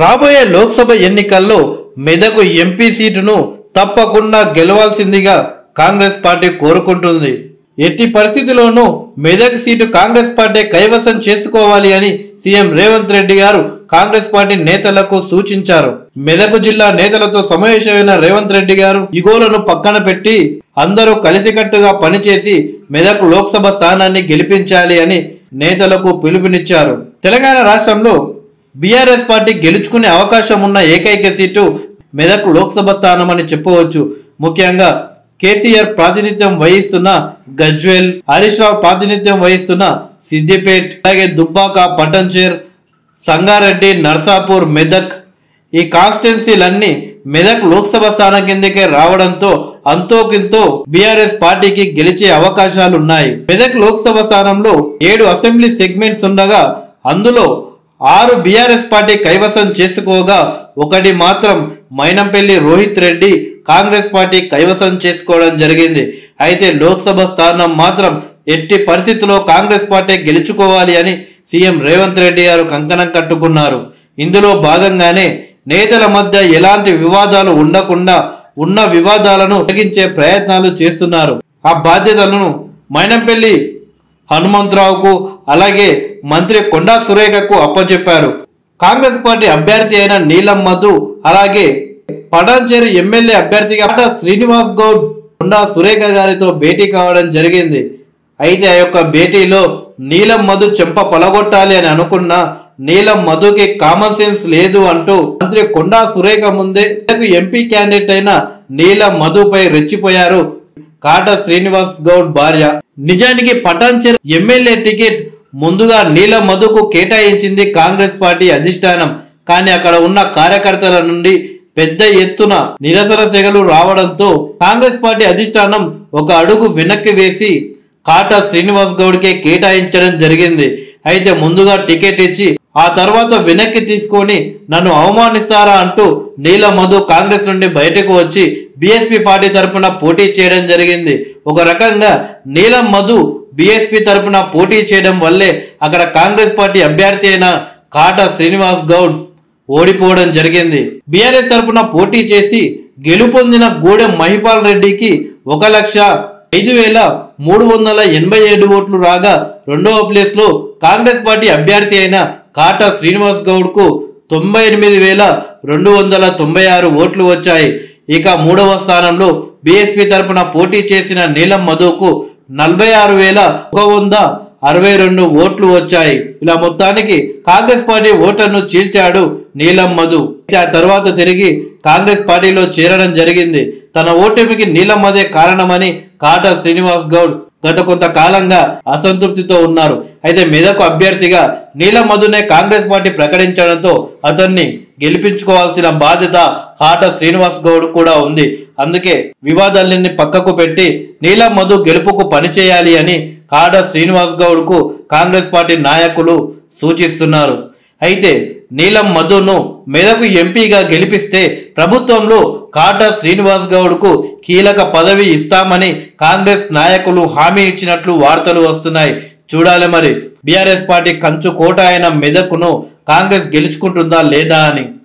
రాబోయే లోక్సభ ఎన్నికల్లో మెదక్ ఎంపీ సీటును తప్పకుండా గెలవాల్సిందిగా కాంగ్రెస్ పార్టీ కోరుకుంటుంది. ఎట్టి పరిస్థితుల్లోనూ మెదక్ సీటు కాంగ్రెస్ పార్టీ కైవసం చేసుకోవాలి అని సీఎం రేవంత్ రెడ్డి గారు కాంగ్రెస్ పార్టీ నేతలకు సూచించారు. మెదక్ జిల్లా నేతలతో సమావేశమైన రేవంత్ రెడ్డి గారు ఇగోలను పక్కన పెట్టి అందరూ కలిసికట్టుగా పనిచేసి మెదక్ లోక్సభ స్థానాన్ని గెలిపించాలి అని నేతలకు పిలుపునిచ్చారు. తెలంగాణ రాష్ట్రంలో బీఆర్ఎస్ పార్టీ గెలుచుకునే అవకాశం ఉన్న ఏకైక సీటు మెదక్ లోక్సభ స్థానం అని చెప్పవచ్చు. ముఖ్యంగా కేసీఆర్ ప్రాతినిధ్యం వహిస్తున్న గజ్వేల్, హరీష్ రావు ప్రాతినిధ్యం వహిస్తున్న సిద్దిపేట్, అలాగే దుబ్బాక, పట్టంచేర్, సంగారెడ్డి, నర్సాపూర్, మెదక్ ఈ కాన్స్టిట్యున్సీలన్నీ మెదక్ లోక్సభ స్థానం కిందకే రావడంతో అంతోకింతో బీఆర్ఎస్ పార్టీకి గెలిచే అవకాశాలున్నాయి. మెదక్ లోక్సభ స్థానంలో 7 అసెంబ్లీ సెగ్మెంట్స్ ఉండగా అందులో 6 బీఆర్ఎస్ పార్టీ కైవసం చేసుకోగా ఒకటి మాత్రం మైనంపల్లి రోహిత్ రెడ్డి కాంగ్రెస్ పార్టీ కైవసం చేసుకోవడం జరిగింది. అయితే లోక్సభ స్థానం మాత్రం ఎట్టి పరిస్థితుల్లో కాంగ్రెస్ పార్టీ గెలుచుకోవాలి అని సీఎం రేవంత్ రెడ్డి గారు కంకణం కట్టుకున్నారు. ఇందులో భాగంగానే నేతల మధ్య ఎలాంటి వివాదాలు ఉండకుండా ఉన్న వివాదాలను తొలగించే ప్రయత్నాలు చేస్తున్నారు. ఆ బాధ్యతలను మైనంపల్లి హనుమంతరావుకు అలాగే మంత్రి కొండా సురేఖకు అప్పచెప్పారు. కాంగ్రెస్ పార్టీ అభ్యర్థి అయిన నీలం మధు అలాగే పటాన్చేరు ఎమ్మెల్యే అభ్యర్థిగా శ్రీనివాస్ గౌడ్ కొండా సురేఖ గారితో భేటీ కావడం జరిగింది. అయితే ఆ యొక్క భేటీలో నీలం మధు చెంప పలగొట్టాలి అని అనుకున్న నీలం మధుకి కామన్ సెన్స్ లేదు అంటూ మంత్రి కొండా సురేఖ ముందే ఎంపీ క్యాండిడేట్ అయిన నీలం మధుపై రెచ్చిపోయారు కాట శ్రీనివాస్ గౌడ్ భార్య. నిజానికి పటాన్చేరు ఎమ్మెల్యే టికెట్ ముందుగా నీలం మధుకు కేటాయించింది కాంగ్రెస్ పార్టీ అధిష్టానం. కానీ అక్కడ ఉన్న కార్యకర్తల నుండి పెద్ద ఎత్తున నిరసన సెగలు రావడంతో కాంగ్రెస్ పార్టీ అధిష్టానం ఒక అడుగు వెనక్కి వేసి కాట శ్రీనివాస్ గౌడ్కే కేటాయించడం జరిగింది. అయితే ముందుగా టికెట్ ఇచ్చి ఆ తర్వాత వెనక్కి తీసుకొని నన్ను అవమానిస్తారా అంటూ నీలం మధు కాంగ్రెస్ నుండి బయటకు వచ్చి బీఎస్పీ పార్టీ తరఫున పోటీ చేయడం జరిగింది. ఒక రకంగా నీలం మధు బీఎస్పీ తరఫున పోటీ చేయడం వల్లే అక్కడ కాంగ్రెస్ పార్టీ అభ్యర్థి అయిన కాట శ్రీనివాస్ గౌడ్ ఓడిపోవడం జరిగింది. బీఆర్ఎస్ తరఫున పోటీ చేసి గెలుపొందిన గూడెం మహిపాల్ రెడ్డికి 1,05,387 ఓట్లు రాగా రెండవ ప్లేస్ లో కాంగ్రెస్ పార్టీ అభ్యర్థి అయిన కాట శ్రీనివాస్ గౌడ్ కు 98,296 ఓట్లు వచ్చాయి. ఇక మూడవ స్థానంలో బీఎస్పీ తరఫున పోటీ చేసిన నీలం మధుకు 46,162 ఓట్లు వచ్చాయి. ఇలా మొత్తానికి కాంగ్రెస్ పార్టీ ఓటర్ను చీల్చాడు నీలం మధు. ఆ తర్వాత తిరిగి కాంగ్రెస్ పార్టీలో చేరడం జరిగింది. తన ఓటమికి నీలం మధే కారణమని కాట శ్రీనివాస్ గౌడ్ గత కొంతకాలంగా అసంతృప్తితో ఉన్నారు. అయితే మెదక్ అభ్యర్థిగా నీలం మధునే కాంగ్రెస్ పార్టీ ప్రకటించడంతో అతన్ని గెలిపించుకోవాల్సిన బాధ్యత కాట శ్రీనివాస్ గౌడ్ కూడా ఉంది. అందుకే వివాదాలన్నీ పక్కకు పెట్టి నీలం మధు గెలుపుకు పనిచేయాలి అని కాట శ్రీనివాస్ గౌడ్ కు కాంగ్రెస్ పార్టీ నాయకులు సూచిస్తున్నారు. అయితే నీలం మధును మెదక్ ఎంపీగా గెలిపిస్తే ప్రభుత్వంలో కాట శ్రీనివాస్ గౌడ్ కు కీలక పదవి ఇస్తామని కాంగ్రెస్ నాయకులు హామీ ఇచ్చినట్లు వార్తలు వస్తున్నాయి. చూడాలి మరి బీఆర్ఎస్ పార్టీ కంచు కోట అయిన మెదక్ను కాంగ్రెస్ గెలుచుకుంటుందా లేదా అని.